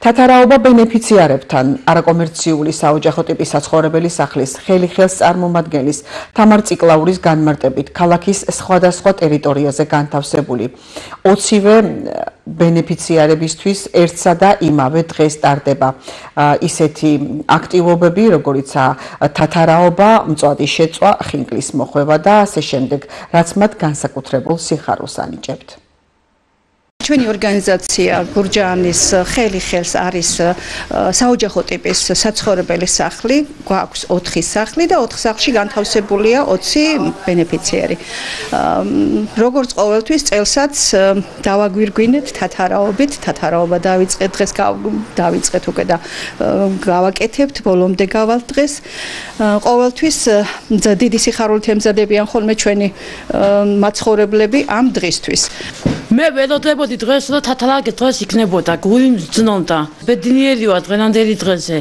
თათარაობა ბენეფიციარებთან არაკომერციული საოჯახო ტიპის საცხოვრებელი სახლის ხელის წარმომადგენლის თამარ ციკლაურის განმარტებით ქალაქის სხვადასხვა ტერიტორიაზე განთავსებული 20-ვე ბენეფიციარებისთვის ერთსა და იმავე დღეს ტარდება ისეთი აქტივობები, როგორიცაა თათარაობა, მწვადი შეწვა, ხინკლის მოხვევა და ასე შემდეგ, რაც მათ განსაკუთრებულ სიხარულს ანიჭებთ. ჩვენი ორგანიზაცია გურჯაანის ხელს არის საოჯახო ტიპის საცხოვრებელი სახლი, გვაქვს 4 სახლი და 4 სახლში განთავსებულია 20 ბენეფიციარი. როგორც ყოველთვის წელსაც დავაგვირგვინეთ თათარაობით, თათარაობა დავიწყეთ დღეს, დავიწყეთ უკვე და გავაკეთებთ, ბოლომდე გავალთ დღეს. ყოველთვის დიდი სიხარულით ემზადებიან ხოლმე ჩვენი მაცხოვრებლები ამ დღისთვის. მე ველოდებოდი დღეს და თათარაგი დღეს იქნებოდა, გული მძნობდა. ბედნიერი ვარ დღევანდელი დღეზე.